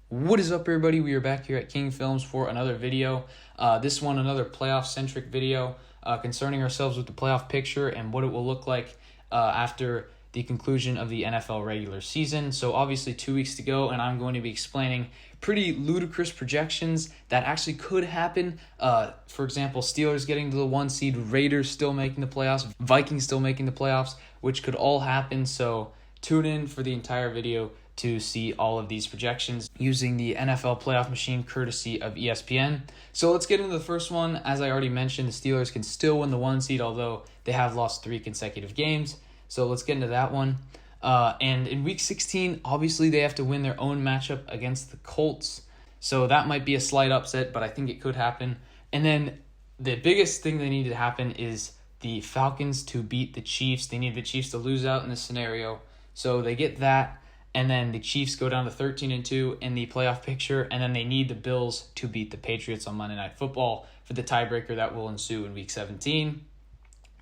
What is up, everybody? We are back here at King Films for another video. This one, another playoff-centric video concerning ourselves with the playoff picture and what it will look like after the conclusion of the NFL regular season. So obviously 2 weeks to go, and I'm going to be explaining pretty ludicrous projections that actually could happen. For example, Steelers getting to the 1 seed, Raiders still making the playoffs, Vikings still making the playoffs, which could all happen. So tune in for the entire video to see all of these projections using the NFL playoff machine courtesy of ESPN. So let's get into the first one. As I already mentioned, the Steelers can still win the 1 seed, although they have lost 3 consecutive games. So let's get into that one. And in week 16, obviously they have to win their own matchup against the Colts. So that might be a slight upset, but I think it could happen. And then the biggest thing they need to happen is the Falcons to beat the Chiefs. They need the Chiefs to lose out in this scenario. So they get that. And then the Chiefs go down to 13-2 in the playoff picture, and then they need the Bills to beat the Patriots on Monday Night Football for the tiebreaker that will ensue in Week 17.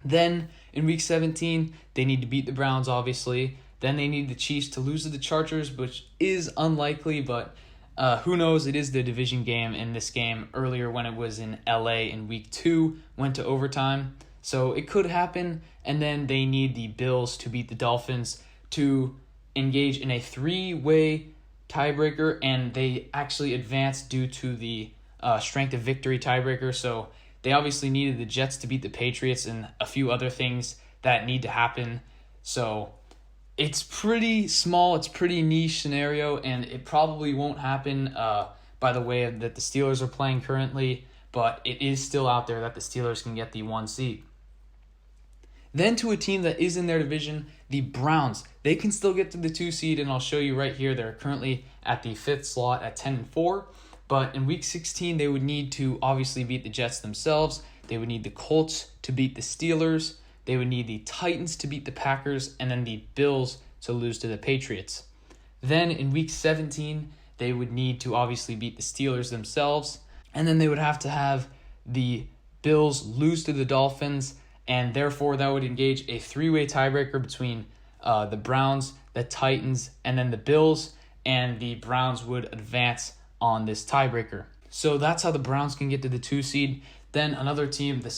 Then in Week 17, they need to beat the Browns, obviously. Then they need the Chiefs to lose to the Chargers, which is unlikely, but who knows? It is the division game, and this game earlier when it was in LA in Week 2 went to overtime. So it could happen, and then they need the Bills to beat the Dolphins to engage in a 3-way tiebreaker, and they actually advanced due to the strength of victory tiebreaker. So they obviously needed the Jets to beat the Patriots and a few other things that need to happen. So it's pretty small, it's pretty niche scenario, and it probably won't happen by the way that the Steelers are playing currently, but it is still out there that the Steelers can get the 1 seed. Then to a team that is in their division, the Browns. They can still get to the 2 seed, and I'll show you right here. They're currently at the 5th slot at 10-4. But in Week 16, they would need to obviously beat the Jets themselves. They would need the Colts to beat the Steelers. They would need the Titans to beat the Packers, and then the Bills to lose to the Patriots. Then in Week 17, they would need to obviously beat the Steelers themselves. And then they would have to have the Bills lose to the Dolphins, and therefore that would engage a 3-way tiebreaker between the Browns, the Titans, and then the Bills, and the Browns would advance on this tiebreaker. So that's how the Browns can get to the 2 seed. Then another team, the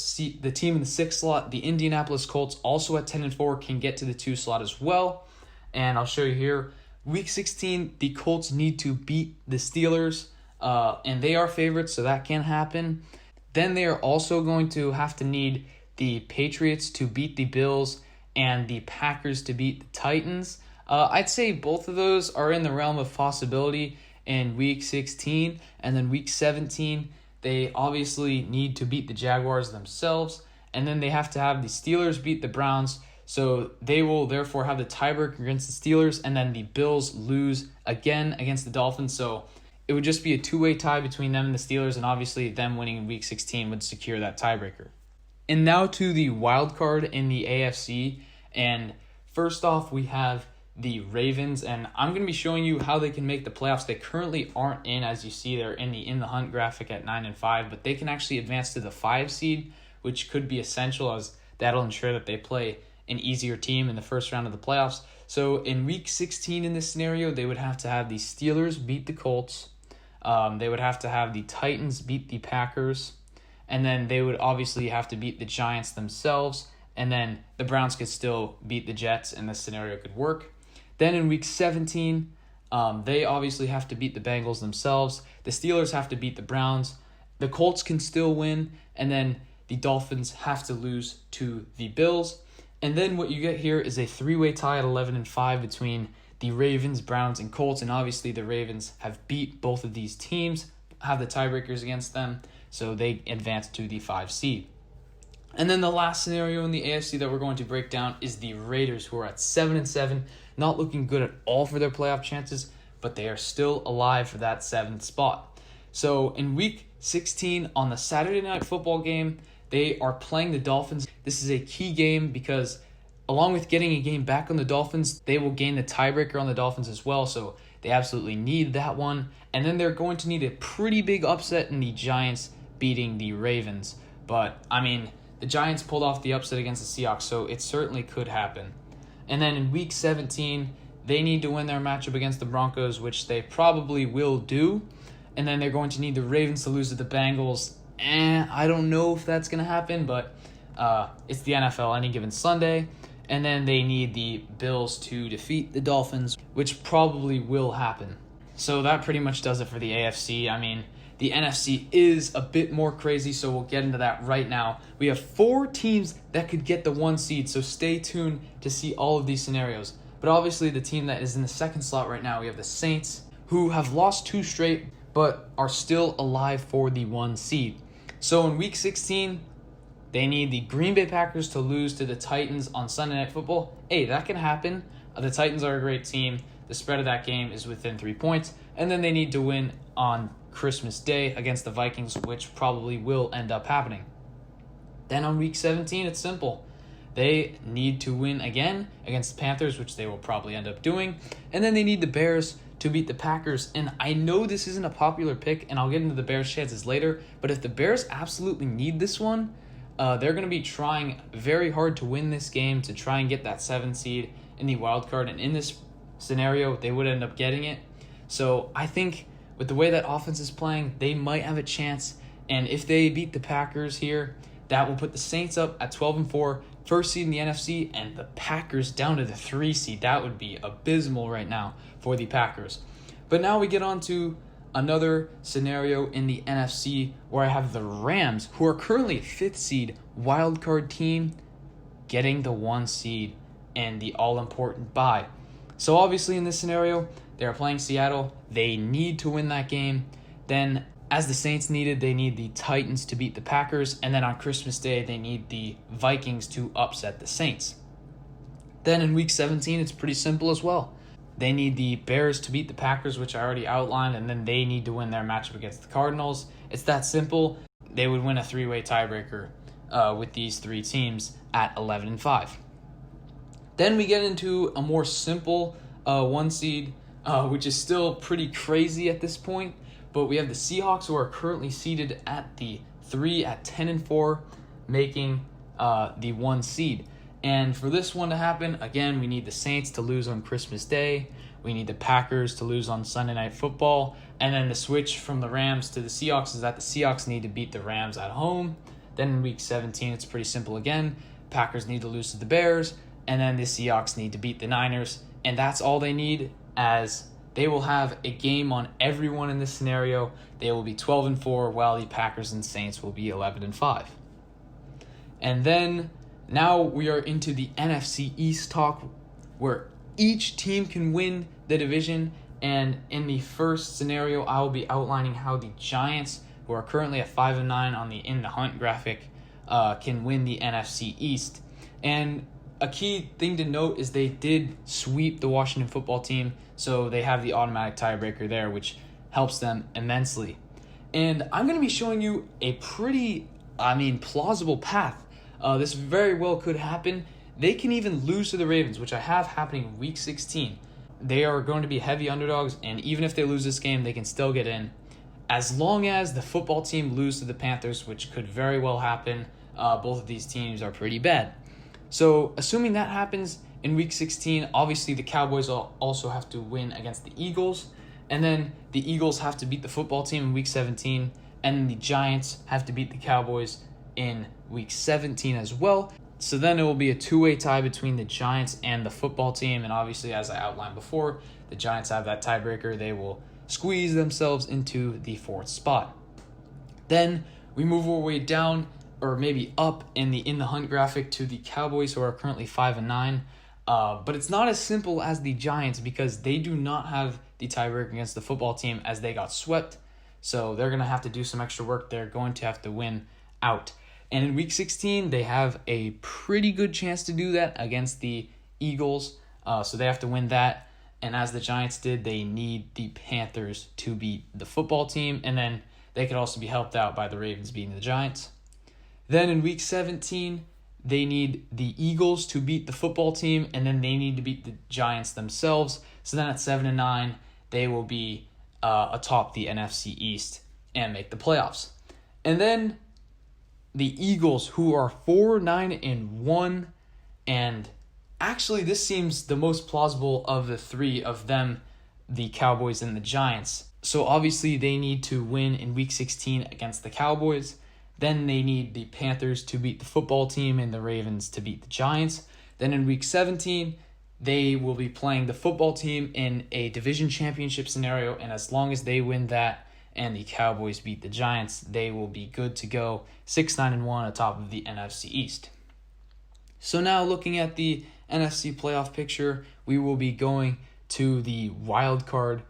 team in the 6th slot, the Indianapolis Colts, also at 10-4, can get to the 2 slot as well. And I'll show you here. Week 16, the Colts need to beat the Steelers, and they are favorites, so that can happen. Then they are also going to have to need the Patriots to beat the Bills and the Packers to beat the Titans. I'd say both of those are in the realm of possibility in Week 16. And then Week 17, they obviously need to beat the Jaguars themselves. And then they have to have the Steelers beat the Browns. So they will therefore have the tiebreaker against the Steelers. And then the Bills lose again against the Dolphins. So it would just be a 2-way tie between them and the Steelers. And obviously them winning in Week 16 would secure that tiebreaker. And now to the wild card in the AFC. And first off, we have the Ravens. And I'm going to be showing you how they can make the playoffs. They currently aren't in, as you see, they're in the hunt graphic at 9-5. But they can actually advance to the 5 seed, which could be essential, as that'll ensure that they play an easier team in the first round of the playoffs. So in Week 16 in this scenario, they would have to have the Steelers beat the Colts. They would have to have the Titans beat the Packers. And then they would obviously have to beat the Giants themselves. And then the Browns could still beat the Jets, and this scenario could work. Then in Week 17, they obviously have to beat the Bengals themselves. The Steelers have to beat the Browns. The Colts can still win. And then the Dolphins have to lose to the Bills. And then what you get here is a 3-way tie at 11-5 between the Ravens, Browns, and Colts. And obviously the Ravens have beat both of these teams, have the tiebreakers against them. So they advance to the 5 seed. And then the last scenario in the AFC that we're going to break down is the Raiders, who are at 7-7, not looking good at all for their playoff chances, but they are still alive for that 7th spot. So in Week 16 on the Saturday Night Football game, they are playing the Dolphins. This is a key game because along with getting a game back on the Dolphins, they will gain the tiebreaker on the Dolphins as well. So they absolutely need that one. And then they're going to need a pretty big upset in the Giants beating the Ravens. But, I mean, the Giants pulled off the upset against the Seahawks, so it certainly could happen. And then in Week 17, they need to win their matchup against the Broncos, which they probably will do. And then they're going to need the Ravens to lose to the Bengals. I don't know if that's going to happen, but it's the NFL any given Sunday. And then they need the Bills to defeat the Dolphins, which probably will happen. So that pretty much does it for the AFC. I mean, the NFC is a bit more crazy, so we'll get into that right now. We have 4 teams that could get the 1 seed, so stay tuned to see all of these scenarios. But obviously the team that is in the 2nd slot right now, we have the Saints, who have lost 2 straight, but are still alive for the 1 seed. So in Week 16, they need the Green Bay Packers to lose to the Titans on Sunday Night Football. Hey, that can happen. The Titans are a great team. The spread of that game is within 3 points. And then they need to win on Christmas Day against the Vikings, which probably will end up happening. Then on Week 17, it's simple. They need to win again against the Panthers, which they will probably end up doing. And then they need the Bears to beat the Packers. And I know this isn't a popular pick, and I'll get into the Bears' chances later, but if the Bears absolutely need this one, they're going to be trying very hard to win this game to try and get that 7 seed in the wild card. And in this scenario, they would end up getting it. So I think with the way that offense is playing, they might have a chance. And if they beat the Packers here, that will put the Saints up at 12-4, 1st seed in the NFC, and the Packers down to the 3 seed. That would be abysmal right now for the Packers. But now we get on to another scenario in the NFC where I have the Rams, who are currently a 5th seed wildcard team, getting the 1 seed and the all-important bye. So obviously in this scenario, they are playing Seattle. They need to win that game. Then, as the Saints needed, they need the Titans to beat the Packers. And then on Christmas Day, they need the Vikings to upset the Saints. Then in Week 17, it's pretty simple as well. They need the Bears to beat the Packers, which I already outlined, and then they need to win their matchup against the Cardinals. It's that simple. They would win a 3-way tiebreaker with these 3 teams at 11-5. Then we get into a more simple 1 seed, which is still pretty crazy at this point. But we have the Seahawks, who are currently seated at the 3 at 10-4, making the 1 seed. And for this one to happen, again, we need the Saints to lose on Christmas Day. We need the Packers to lose on Sunday Night Football. And then the switch from the Rams to the Seahawks is that the Seahawks need to beat the Rams at home. Then in Week 17, it's pretty simple again. Packers need to lose to the Bears. And then the Seahawks need to beat the Niners. And that's all they need, as they will have a game on everyone in this scenario. They will be 12-4, while the Packers and Saints will be 11-5. And then now we are into the NFC East talk, where each team can win the division. And in the first scenario, I will be outlining how the Giants, who are currently at 5-9 on the In the Hunt graphic, can win the NFC East. And a key thing to note is they did sweep the Washington football team, so they have the automatic tiebreaker there, which helps them immensely. And I'm going to be showing you a pretty, plausible path. This very well could happen. They can even lose to the Ravens, which I have happening in Week 16. They are going to be heavy underdogs, and even if they lose this game, they can still get in. As long as the football team lose to the Panthers, which could very well happen, both of these teams are pretty bad. So assuming that happens in Week 16, obviously the Cowboys also have to win against the Eagles. And then the Eagles have to beat the football team in Week 17. And then the Giants have to beat the Cowboys in Week 17 as well. So then it will be a 2-way tie between the Giants and the football team. And obviously, as I outlined before, the Giants have that tiebreaker. They will squeeze themselves into the 4th spot. Then we move our way down, or maybe up in the Hunt graphic, to the Cowboys, who are currently 5-9. But it's not as simple as the Giants, because they do not have the tiebreaker against the football team, as they got swept. So they're going to have to do some extra work. They're going to have to win out. And in Week 16, they have a pretty good chance to do that against the Eagles. So they have to win that. And as the Giants did, they need the Panthers to beat the football team. And then they could also be helped out by the Ravens beating the Giants. Then in Week 17, they need the Eagles to beat the football team, and then they need to beat the Giants themselves. So then at 7-9, they will be atop the NFC East and make the playoffs. And then the Eagles, who are 4-9-1, and actually, this seems the most plausible of the three of them, the Cowboys and the Giants. So obviously they need to win in Week 16 against the Cowboys. Then they need the Panthers to beat the football team and the Ravens to beat the Giants. Then in Week 17, they will be playing the football team in a division championship scenario, and as long as they win that and the Cowboys beat the Giants, they will be good to go 6-9-1 atop of the NFC East. So now looking at the NFC playoff picture, we will be going to the wildcard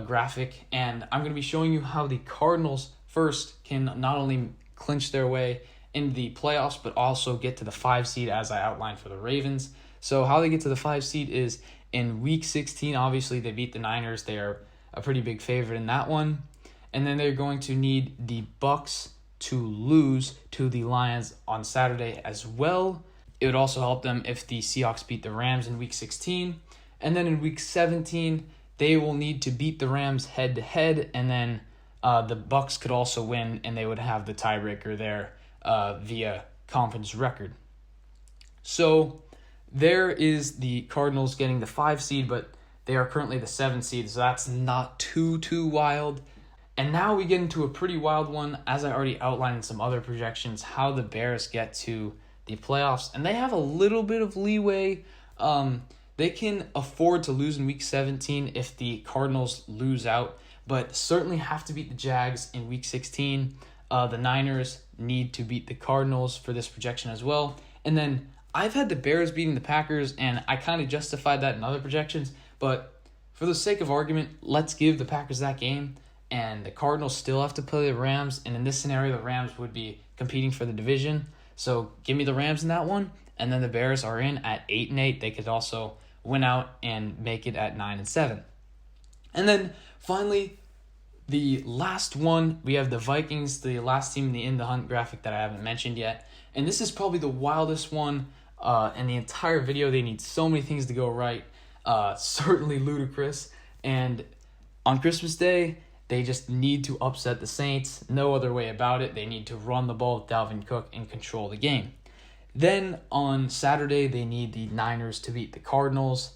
graphic, and I'm going to be showing you how the Cardinals first can not only clinch their way in the playoffs, but also get to the 5 seed as I outlined for the Ravens. So how they get to the 5 seed is in Week 16, obviously they beat the Niners. They are a pretty big favorite in that one. And then they're going to need the Bucs to lose to the Lions on Saturday as well. It would also help them if the Seahawks beat the Rams in Week 16. And then in Week 17, they will need to beat the Rams head-to-head, and then the Bucs could also win, and they would have the tiebreaker there via conference record. So there is the Cardinals getting the 5 seed, but they are currently the 7 seed, so that's not too wild. And now we get into a pretty wild one, as I already outlined in some other projections, how the Bears get to the playoffs. And they have a little bit of leeway. They can afford to lose in Week 17 if the Cardinals lose out, but certainly have to beat the Jags in Week 16. The Niners need to beat the Cardinals for this projection as well. And then I've had the Bears beating the Packers, and I kind of justified that in other projections, but for the sake of argument, let's give the Packers that game, and the Cardinals still have to play the Rams, and in this scenario, the Rams would be competing for the division. So give me the Rams in that one, and then the Bears are in at 8-8. They could also win out and make it at 9-7. And then finally, the last one, we have the Vikings, the last team in the hunt graphic that I haven't mentioned yet. And this is probably the wildest one in the entire video. They need so many things to go right. Certainly ludicrous. And on Christmas Day, they just need to upset the Saints. No other way about it. They need to run the ball with Dalvin Cook and control the game. Then on Saturday, they need the Niners to beat the Cardinals,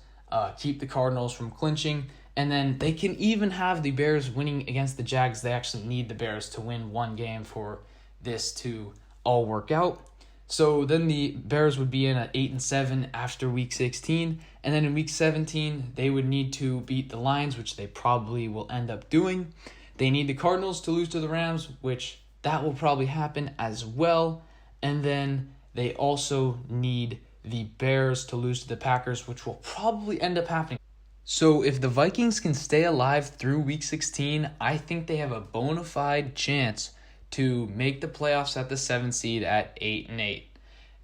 keep the Cardinals from clinching, and then they can even have the Bears winning against the Jags. They actually need the Bears to win one game for this to all work out. So then the Bears would be in at 8-7 after Week 16, and then in Week 17, they would need to beat the Lions, which they probably will end up doing. They need the Cardinals to lose to the Rams, which that will probably happen as well, and then they also need the Bears to lose to the Packers, which will probably end up happening. So if the Vikings can stay alive through Week 16, I think they have a bona fide chance to make the playoffs at the 7 seed at 8-8.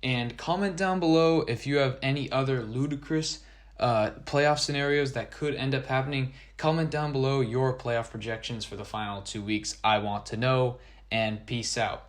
And comment down below if you have any other ludicrous playoff scenarios that could end up happening. Comment down below your playoff projections for the final 2 weeks. I want to know, and peace out.